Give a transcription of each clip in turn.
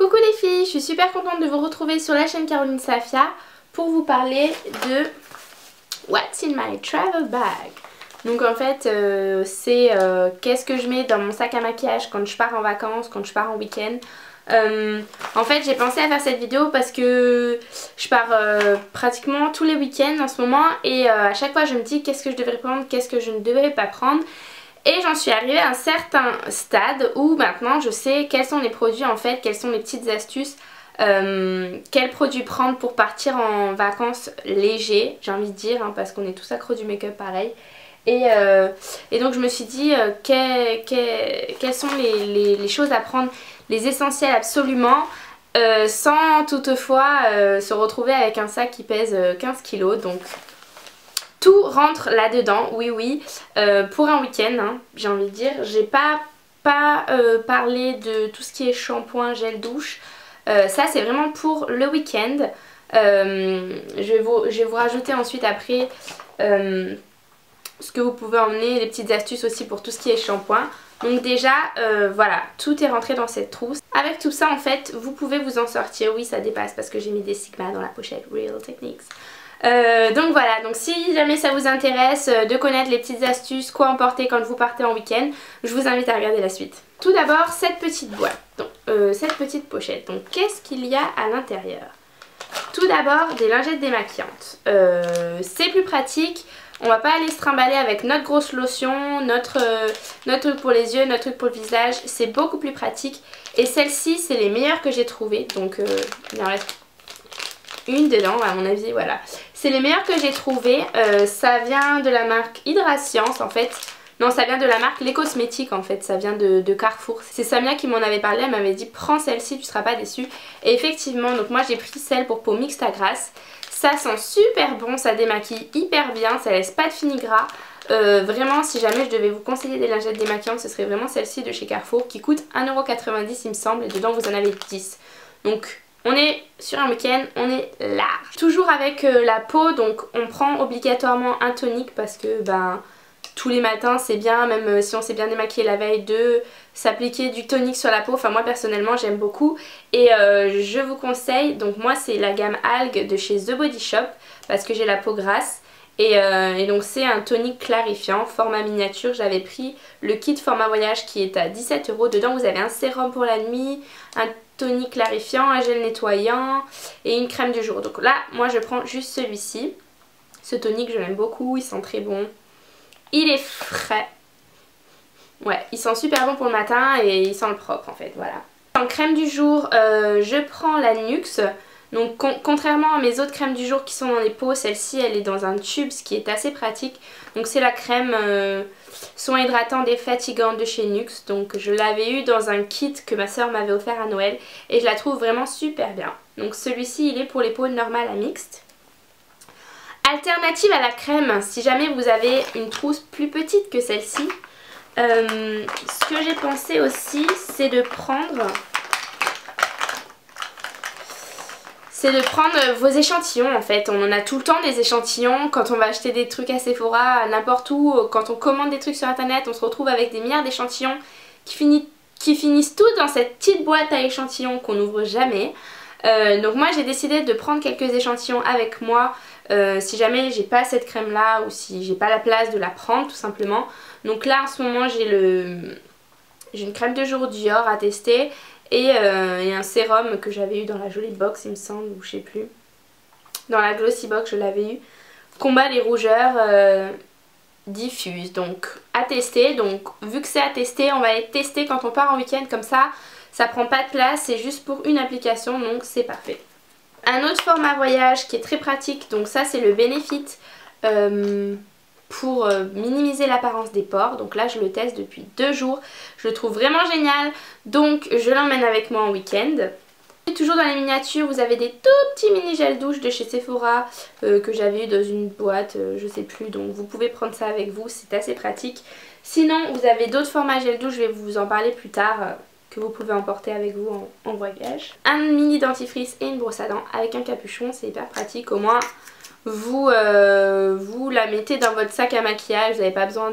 Coucou les filles, je suis super contente de vous retrouver sur la chaîne Caroline Safia pour vous parler de What's in my travel bag. Donc en fait c'est qu'est-ce que je mets dans mon sac à maquillage quand je pars en vacances, quand je pars en week-end. En fait j'ai pensé à faire cette vidéo parce que je pars pratiquement tous les week-ends en ce moment et à chaque fois je me dis qu'est-ce que je devrais prendre, qu'est-ce que je ne devrais pas prendre. Et j'en suis arrivée à un certain stade où maintenant je sais quels sont les produits en fait, quelles sont les petites astuces, quels produits prendre pour partir en vacances léger, j'ai envie de dire, hein, parce qu'on est tous accros du make-up pareil. Et donc je me suis dit quelles sont les choses à prendre, les essentiels absolument, sans toutefois se retrouver avec un sac qui pèse 15 kilos. Donc tout rentre là-dedans, oui, pour un week-end, hein, j'ai envie de dire. J'ai pas parlé de tout ce qui est shampoing, gel douche. Ça c'est vraiment pour le week-end. Je vais vous rajouter ensuite après ce que vous pouvez emmener, les petites astuces aussi pour tout ce qui est shampoing. Donc déjà, voilà, tout est rentré dans cette trousse. Avec tout ça en fait, vous pouvez vous en sortir. Oui, ça dépasse parce que j'ai mis des Sigma dans la pochette, Real Techniques. Donc voilà, donc si jamais ça vous intéresse de connaître les petites astuces, quoi emporter quand vous partez en week-end, je vous invite à regarder la suite. Tout d'abord cette petite boîte, donc, cette petite pochette. Donc qu'est-ce qu'il y a à l'intérieur? Tout d'abord des lingettes démaquillantes. C'est plus pratique, on va pas aller se trimballer avec notre grosse lotion, notre truc pour les yeux, notre truc pour le visage. C'est beaucoup plus pratique et celles-ci c'est les meilleures que j'ai trouvées. Donc il en reste une dedans à mon avis, voilà. C'est les meilleures que j'ai trouvées, ça vient de la marque Hydrascience en fait. Non, ça vient de la marque Les Cosmétiques en fait, ça vient de Carrefour. C'est Samia qui m'en avait parlé, elle m'avait dit prends celle-ci, tu seras pas déçue. Et effectivement, donc moi j'ai pris celle pour peau mixte à grasse. Ça sent super bon, ça démaquille hyper bien, ça laisse pas de fini gras. Vraiment si jamais je devais vous conseiller des lingettes démaquillantes, ce serait vraiment celle-ci de chez Carrefour qui coûte 1,90 € il me semble et dedans vous en avez 10. Donc on est sur un week-end, on est large. Toujours avec la peau, donc on prend obligatoirement un tonique parce que ben tous les matins c'est bien, même si on s'est bien démaquillé la veille, de s'appliquer du tonique sur la peau. Enfin moi personnellement j'aime beaucoup et je vous conseille, donc moi c'est la gamme Algue de chez The Body Shop parce que j'ai la peau grasse. Et donc c'est un tonique clarifiant format miniature. J'avais pris le kit format voyage qui est à 17 €. Dedans vous avez un sérum pour la nuit, un tonique clarifiant, un gel nettoyant et une crème du jour. Donc là moi je prends juste celui-ci. Ce tonique je l'aime beaucoup, il sent très bon. Il est frais. Ouais, il sent super bon pour le matin et il sent le propre en fait, voilà. En crème du jour, je prends la Nuxe. Donc contrairement à mes autres crèmes du jour qui sont dans les pots, celle-ci elle est dans un tube, ce qui est assez pratique. Donc c'est la crème soin hydratant défatigant de chez Nuxe. Donc je l'avais eu dans un kit que ma soeur m'avait offert à Noël et je la trouve vraiment super bien. Donc celui-ci il est pour les peaux normales à mixtes. Alternative à la crème, si jamais vous avez une trousse plus petite que celle-ci, ce que j'ai pensé aussi c'est de prendre vos échantillons en fait. On en a tout le temps des échantillons quand on va acheter des trucs à Sephora, n'importe où, quand on commande des trucs sur internet, on se retrouve avec des milliards d'échantillons qui finissent tous dans cette petite boîte à échantillons qu'on n'ouvre jamais. Donc moi j'ai décidé de prendre quelques échantillons avec moi si jamais j'ai pas cette crème là ou si j'ai pas la place de la prendre tout simplement. Donc là en ce moment j'ai une crème de jour Dior à tester et un sérum que j'avais eu dans la jolie box il me semble, ou je sais plus. Dans la glossy box je l'avais eu. Combat les rougeurs diffuses, donc à tester. Donc vu que c'est à tester, on va les tester quand on part en week-end comme ça. Ça prend pas de place, c'est juste pour une application donc c'est parfait. Un autre format voyage qui est très pratique, donc ça c'est le Benefit pour minimiser l'apparence des pores. Donc là je le teste depuis 2 jours, je le trouve vraiment génial, donc je l'emmène avec moi en week-end. Et toujours dans les miniatures vous avez des tout petits mini gels douche de chez Sephora que j'avais eu dans une boîte, je sais plus, donc vous pouvez prendre ça avec vous, c'est assez pratique. Sinon vous avez d'autres formats gel douche, je vais vous en parler plus tard, que vous pouvez emporter avec vous en voyage. Un mini dentifrice et une brosse à dents avec un capuchon, c'est hyper pratique. Au moins vous la mettez dans votre sac à maquillage, vous n'avez pas besoin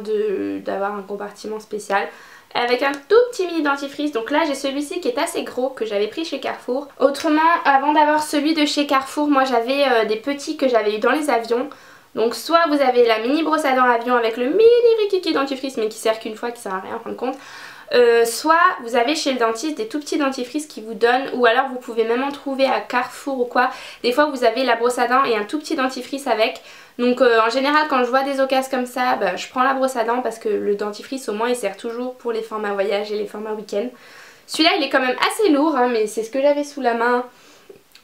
d'avoir un compartiment spécial. avec un tout petit mini dentifrice. Donc là j'ai celui-ci qui est assez gros que j'avais pris chez Carrefour. Autrement, avant d'avoir celui de chez Carrefour, moi j'avais des petits que j'avais eu dans les avions. Donc soit vous avez la mini brosse à dents avion avec le mini rikiki dentifrice mais qui sert qu'une fois, qui sert à rien en fin de compte. Soit vous avez chez le dentiste des tout petits dentifrices qui vous donnent, ou alors vous pouvez même en trouver à Carrefour ou quoi. Des fois vous avez la brosse à dents et un tout petit dentifrice avec. Donc en général quand je vois des occasions comme ça, bah, je prends la brosse à dents parce que le dentifrice au moins il sert toujours pour les formats voyage et les formats week-end. Celui-là il est quand même assez lourd hein, mais c'est ce que j'avais sous la main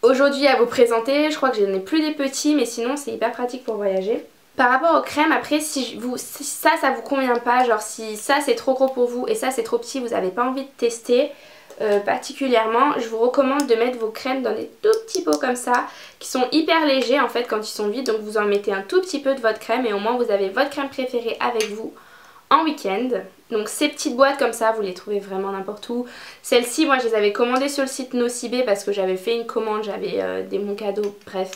aujourd'hui à vous présenter. Je crois que je n'ai plus des petits mais sinon c'est hyper pratique pour voyager. Par rapport aux crèmes, après si ça vous convient pas, genre si ça c'est trop gros pour vous et ça c'est trop petit, vous n'avez pas envie de tester particulièrement, je vous recommande de mettre vos crèmes dans des tout petits pots comme ça qui sont hyper légers en fait quand ils sont vides. Donc vous en mettez un tout petit peu de votre crème et au moins vous avez votre crème préférée avec vous en week-end. Donc ces petites boîtes comme ça vous les trouvez vraiment n'importe où. Celles-ci moi je les avais commandées sur le site Nocibé parce que j'avais fait une commande, j'avais des bons cadeaux, bref.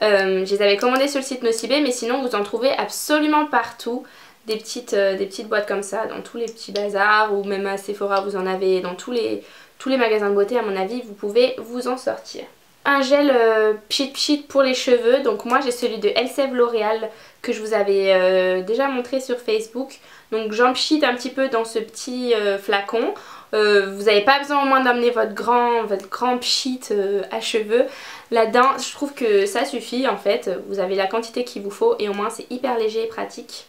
Je les avais commandées sur le site Nocibé mais sinon vous en trouvez absolument partout. Des petites boîtes comme ça dans tous les petits bazars ou même à Sephora vous en avez, dans tous les magasins de beauté à mon avis vous pouvez vous en sortir. Un gel pchit pchit pour les cheveux, donc moi j'ai celui de Elseve L'Oréal que je vous avais déjà montré sur Facebook. Donc j'en pchit un petit peu dans ce petit flacon. Vous n'avez pas besoin au moins d'emmener votre grand pchit à cheveux. Là-dedans je trouve que ça suffit en fait, vous avez la quantité qu'il vous faut et au moins c'est hyper léger et pratique.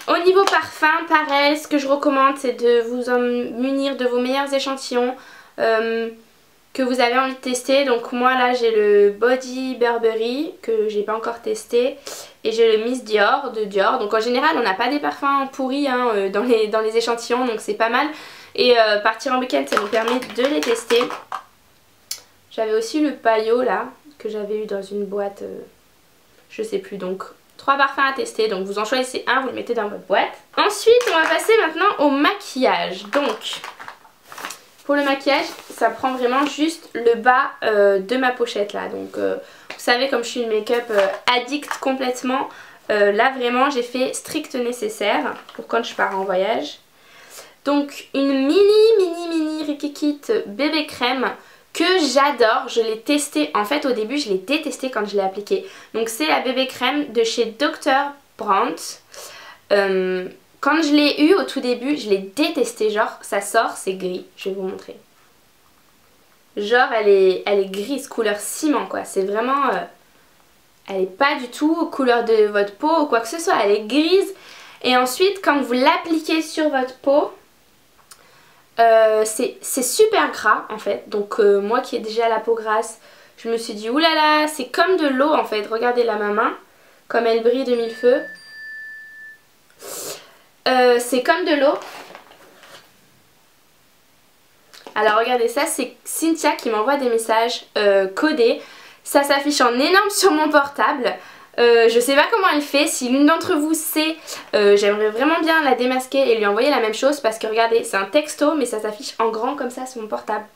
Au niveau parfum, pareil, ce que je recommande c'est de vous en munir de vos meilleurs échantillons que vous avez envie de tester. Donc moi là j'ai le Body Burberry que j'ai pas encore testé et j'ai le Miss Dior de Dior. Donc en général on n'a pas des parfums pourris hein, dans les échantillons, donc c'est pas mal. Et partir en week-end ça nous permet de les tester. J'avais aussi le Paillot là que j'avais eu dans une boîte, je sais plus, donc 3 parfums à tester, donc vous en choisissez un, vous le mettez dans votre boîte. Ensuite on va passer maintenant au maquillage. Donc pour le maquillage ça prend vraiment juste le bas de ma pochette là. Donc vous savez comme je suis une make-up addict complètement, là vraiment j'ai fait strict nécessaire pour quand je pars en voyage. Donc une mini Rikiki bébé crème que j'adore, je l'ai testé, en fait au début je l'ai détesté quand je l'ai appliqué. Donc c'est la bébé crème de chez Dr. Brandt. Quand je l'ai eu au tout début je l'ai détesté, genre ça sort, c'est gris, je vais vous montrer. Genre elle est grise, couleur ciment quoi, c'est vraiment... elle est pas du tout couleur de votre peau ou quoi que ce soit, elle est grise. Et ensuite quand vous l'appliquez sur votre peau... c'est super gras en fait, donc moi qui ai déjà la peau grasse, je me suis dit oulala, c'est comme de l'eau en fait. Regardez là ma main, comme elle brille de mille feux. C'est comme de l'eau. Alors regardez, ça c'est Cynthia qui m'envoie des messages codés. Ça s'affiche en énorme sur mon portable. Je sais pas comment elle fait, si l'une d'entre vous sait, j'aimerais vraiment bien la démasquer et lui envoyer la même chose parce que regardez, c'est un texto mais ça s'affiche en grand comme ça sur mon portable.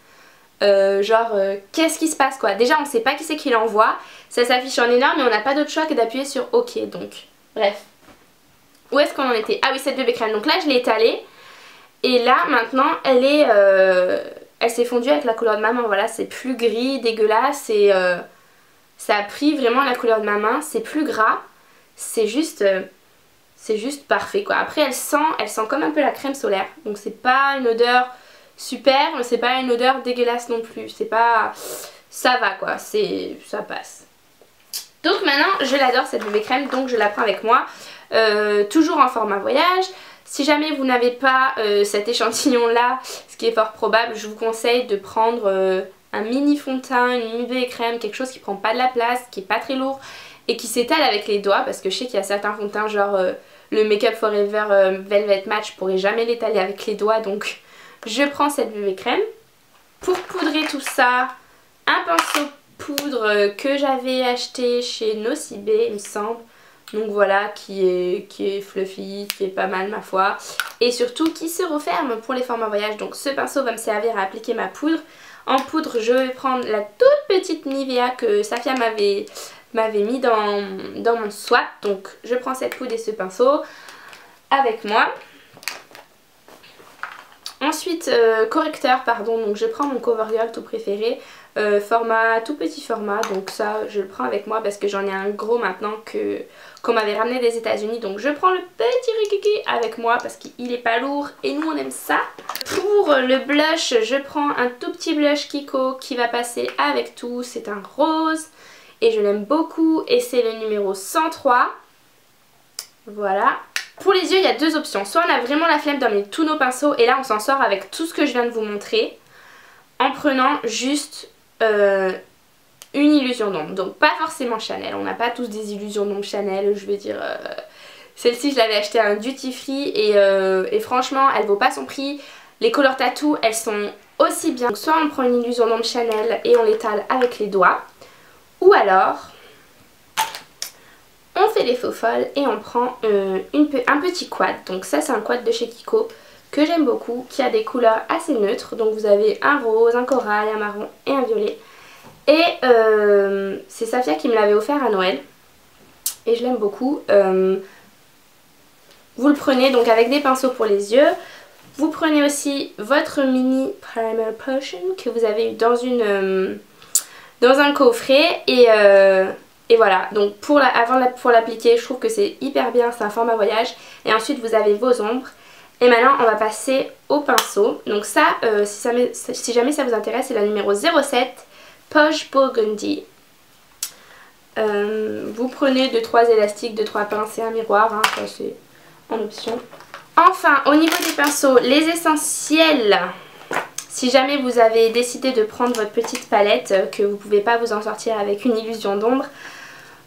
Qu'est-ce qui se passe quoi? Déjà on sait pas qui c'est qui l'envoie, ça s'affiche en énorme et on n'a pas d'autre choix que d'appuyer sur OK. Donc bref, où est-ce qu'on en était? Ah oui, cette bébé crème, donc là je l'ai étalée et là maintenant elle s'est fondue avec la couleur de ma main. Voilà, c'est plus gris, dégueulasse et... ça a pris vraiment la couleur de ma main, c'est plus gras, c'est juste parfait quoi. Après elle sent comme un peu la crème solaire, donc c'est pas une odeur super, mais c'est pas une odeur dégueulasse non plus, c'est pas... ça va quoi, ça passe. Donc maintenant je l'adore cette bébé crème, donc je la prends avec moi, toujours en format voyage. Si jamais vous n'avez pas cet échantillon là, ce qui est fort probable, je vous conseille de prendre... un mini fond de teint, une mini bébé crème, quelque chose qui prend pas de la place, qui est pas très lourd et qui s'étale avec les doigts, parce que je sais qu'il y a certains fonds de teint genre le Make Up Forever Velvet Match, je pourrais jamais l'étaler avec les doigts, donc je prends cette bébé crème. Pour poudrer tout ça, un pinceau poudre que j'avais acheté chez Nocibé il me semble, donc voilà, qui est fluffy, qui est pas mal ma foi, et surtout qui se referme pour les formats voyage. Donc ce pinceau va me servir à appliquer ma poudre. En poudre, je vais prendre la toute petite Nivea que Safia m'avait mis dans mon swap. Donc je prends cette poudre et ce pinceau avec moi. Ensuite correcteur pardon, donc je prends mon CoverGirl tout préféré, format, tout petit format, donc ça je le prends avec moi parce que j'en ai un gros maintenant qu'on m'avait ramené des États-Unis, donc je prends le petit rikiki avec moi parce qu'il est pas lourd et nous on aime ça. Pour le blush, je prends un tout petit blush Kiko qui va passer avec tout, c'est un rose et je l'aime beaucoup et c'est le numéro 103. Voilà. Pour les yeux, il y a deux options. Soit on a vraiment la flemme d'emmener tous nos pinceaux et là on s'en sort avec tout ce que je viens de vous montrer en prenant juste une illusion d'ombre. Donc pas forcément Chanel, on n'a pas tous des illusions d'ombre Chanel, je veux dire... Celle-ci je l'avais achetée à un duty free et franchement elle vaut pas son prix. Les Color Tattoo elles sont aussi bien. Donc soit on prend une illusion d'ombre Chanel et on l'étale avec les doigts, ou alors... on fait les faux folles et on prend un petit quad. Donc ça c'est un quad de chez Kiko que j'aime beaucoup, qui a des couleurs assez neutres. Donc vous avez un rose, un corail, un marron et un violet. Et c'est Safia qui me l'avait offert à Noël. Et je l'aime beaucoup. Vous le prenez donc avec des pinceaux pour les yeux. Vous prenez aussi votre mini primer potion que vous avez eu dans un coffret et voilà, donc pour l'appliquer, je trouve que c'est hyper bien, c'est un format voyage. Et ensuite vous avez vos ombres. Et maintenant on va passer au pinceau. Donc ça, si jamais ça vous intéresse, c'est la numéro 07, Poche Burgundy. Vous prenez 2-3 élastiques, 2-3 pinces et un miroir, hein, ça c'est en option. Enfin, au niveau des pinceaux, les essentiels... Si jamais vous avez décidé de prendre votre petite palette, que vous ne pouvez pas vous en sortir avec une illusion d'ombre,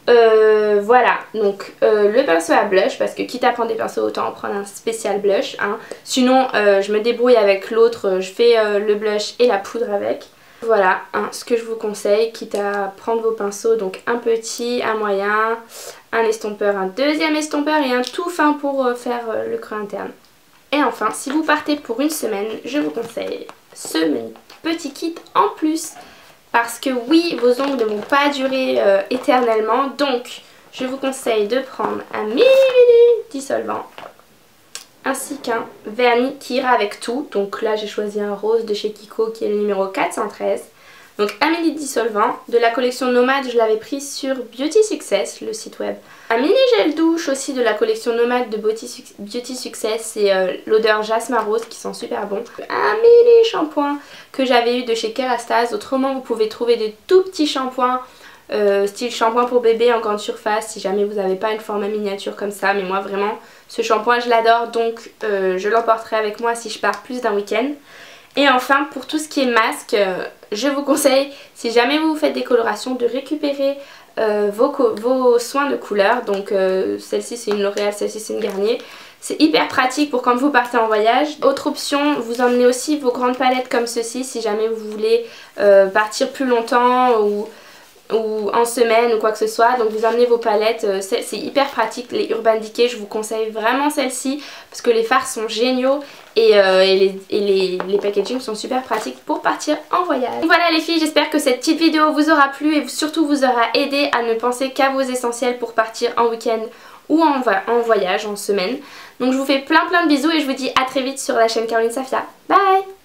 voilà, donc le pinceau à blush, parce que quitte à prendre des pinceaux, autant en prendre un spécial blush. Hein. Sinon, je me débrouille avec l'autre, je fais le blush et la poudre avec. Voilà, hein, ce que je vous conseille, quitte à prendre vos pinceaux, donc un petit, un moyen, un estompeur, un deuxième estompeur et un tout fin pour faire le creux interne. Et enfin, si vous partez pour une semaine, je vous conseille ce petit kit en plus. Parce que oui, vos ongles ne vont pas durer éternellement. Donc, je vous conseille de prendre un mini dissolvant. Ainsi qu'un vernis qui ira avec tout. Donc là, j'ai choisi un rose de chez Kiko qui est le numéro 413. Donc un mini dissolvant de la collection Nomade, je l'avais pris sur Beauty Success, le site web. Un mini gel douche aussi de la collection Nomade de Beauty Success, c'est l'odeur Jasmin Rose qui sent super bon. Un mini shampoing que j'avais eu de chez Kerastase. Autrement, vous pouvez trouver des tout petits shampoings, style shampoing pour bébé en grande surface, si jamais vous n'avez pas une format miniature comme ça. Mais moi vraiment, ce shampoing je l'adore, donc je l'emporterai avec moi si je pars plus d'un week-end. Et enfin, pour tout ce qui est masque, je vous conseille, si jamais vous faites des colorations, de récupérer vos soins de couleur. Donc celle-ci c'est une L'Oréal, celle-ci c'est une Garnier. C'est hyper pratique pour quand vous partez en voyage. Autre option, vous emmenez aussi vos grandes palettes comme ceci si jamais vous voulez partir plus longtemps ou en semaine ou quoi que ce soit. Donc vous emmenez vos palettes, c'est hyper pratique. Les Urban Decay, je vous conseille vraiment celle-ci parce que les fards sont géniaux et les packaging sont super pratiques pour partir en voyage. Voilà les filles, j'espère que cette petite vidéo vous aura plu et surtout vous aura aidé à ne penser qu'à vos essentiels pour partir en week-end ou en voyage, en semaine. Donc je vous fais plein de bisous et je vous dis à très vite sur la chaîne Caroline Safia. Bye!